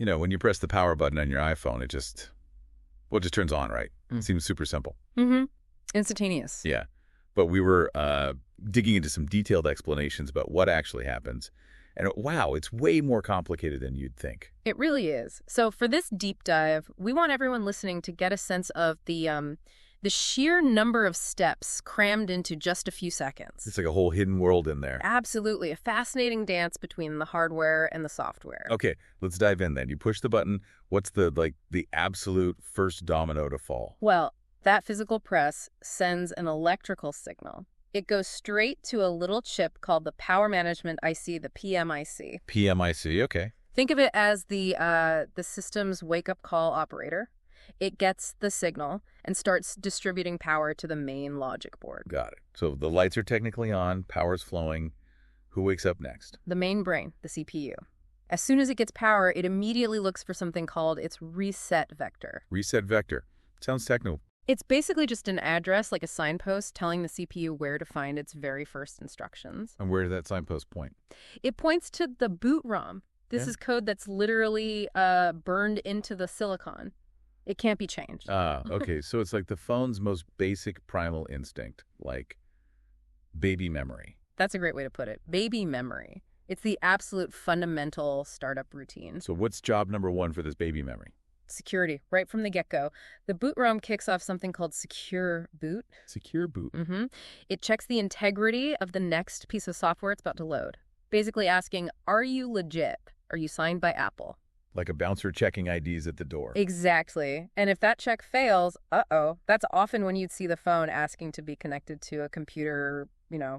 You know, when you press the power button on your iPhone, it just turns on, right? It seems super simple. Mm-hmm. Instantaneous. Yeah. But we were digging into some detailed explanations about what actually happens. And wow, it's way more complicated than you'd think. It really is. So for this deep dive, we want everyone listening to get a sense of the sheer number of steps crammed into just a few seconds. It's like a whole hidden world in there. Absolutely. A fascinating dance between the hardware and the software. Okay, let's dive in then. You push the button. What's the absolute first domino to fall? Well, that physical press sends an electrical signal. It goes straight to a little chip called the Power Management IC, the PMIC. PMIC, okay. Think of it as the system's wake-up call operator. It gets the signal and starts distributing power to the main logic board. Got it. So the lights are technically on, power's flowing. Who wakes up next? The main brain, the CPU. As soon as it gets power, it immediately looks for something called its reset vector. Reset vector. Sounds technical. It's basically just an address, like a signpost, telling the CPU where to find its very first instructions. And where did that signpost point? It points to the boot ROM. This is code that's literally burned into the silicon. It can't be changed. Ah, okay. So it's like the phone's most basic primal instinct, like baby memory. That's a great way to put it. Baby memory. It's the absolute fundamental startup routine. So what's job number one for this baby memory? Security, right from the get-go. The boot ROM kicks off something called secure boot. Secure boot. Mm-hmm. It checks the integrity of the next piece of software it's about to load. Basically asking, are you legit? Are you signed by Apple? Like a bouncer checking IDs at the door. Exactly. And if that check fails, that's often when you'd see the phone asking to be connected to a computer,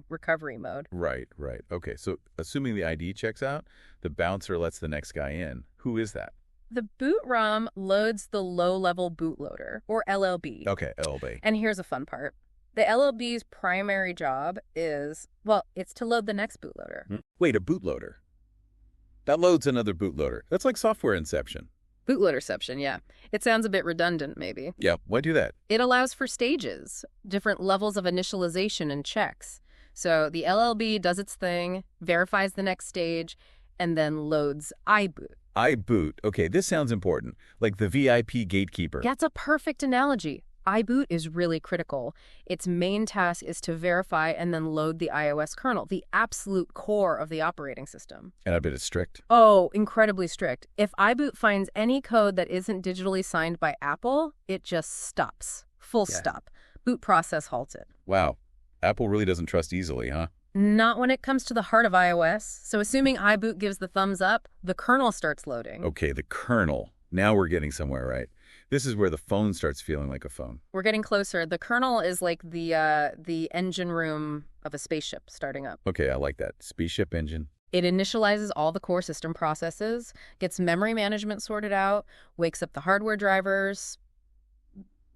recovery mode. Right. Okay, so assuming the ID checks out, the bouncer lets the next guy in. Who is that? The boot ROM loads the low-level bootloader, or LLB. Okay, LLB. And here's a fun part. The LLB's primary job is, it's to load the next bootloader. Wait, a bootloader? That loads another bootloader. That's like software inception. Bootloaderception, yeah. It sounds a bit redundant, maybe. Yeah, why do that? It allows for stages, different levels of initialization and checks. So the LLB does its thing, verifies the next stage, and then loads iBoot. iBoot. Okay, this sounds important. Like the VIP gatekeeper. That's a perfect analogy. iBoot is really critical. Its main task is to verify and then load the iOS kernel, the absolute core of the operating system. And I bet it's strict. Oh, incredibly strict. If iBoot finds any code that isn't digitally signed by Apple, it just stops. Full stop. Boot process halted. Wow. Apple really doesn't trust easily, huh? Not when it comes to the heart of iOS. So assuming iBoot gives the thumbs up, the kernel starts loading. Okay, the kernel. Now we're getting somewhere, right? This is where the phone starts feeling like a phone. We're getting closer. The kernel is like the engine room of a spaceship starting up. Okay, I like that. Spaceship engine. It initializes all the core system processes, gets memory management sorted out, wakes up the hardware drivers,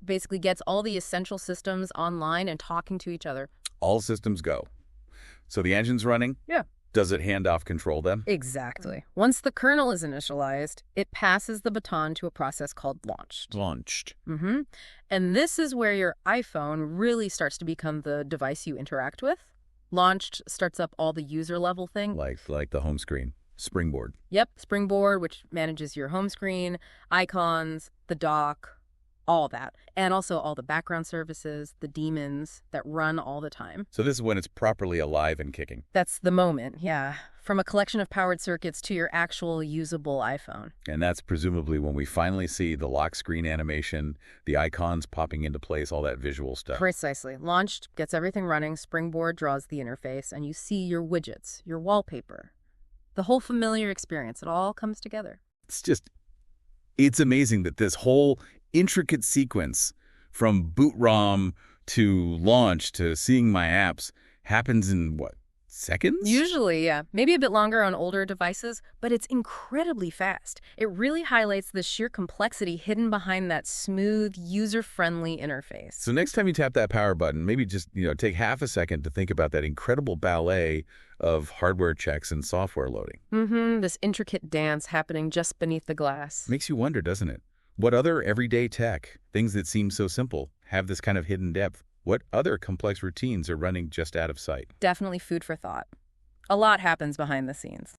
basically gets all the essential systems online and talking to each other. All systems go. So the engine's running? Yeah. Does it hand off control then? Exactly. Once the kernel is initialized, it passes the baton to a process called launched. Launched. Mm-hmm. And this is where your iPhone really starts to become the device you interact with. Launched starts up all the user-level thing. Like the home screen. SpringBoard. Yep, SpringBoard, which manages your home screen, icons, the dock, all that. And also all the background services, the daemons that run all the time. So this is when it's properly alive and kicking. That's the moment, yeah. From a collection of powered circuits to your actual usable iPhone. And that's presumably when we finally see the lock screen animation, the icons popping into place, all that visual stuff. Precisely. Launched, gets everything running, SpringBoard draws the interface, and you see your widgets, your wallpaper. The whole familiar experience, it all comes together. It's amazing that this whole intricate sequence from boot ROM to launch to seeing my apps happens in, seconds? Usually, yeah. Maybe a bit longer on older devices, but it's incredibly fast. It really highlights the sheer complexity hidden behind that smooth, user-friendly interface. So next time you tap that power button, maybe just, take half a second to think about that incredible ballet of hardware checks and software loading. Mm-hmm. This intricate dance happening just beneath the glass. Makes you wonder, doesn't it? What other everyday tech, things that seem so simple, have this kind of hidden depth? What other complex routines are running just out of sight? Definitely food for thought. A lot happens behind the scenes.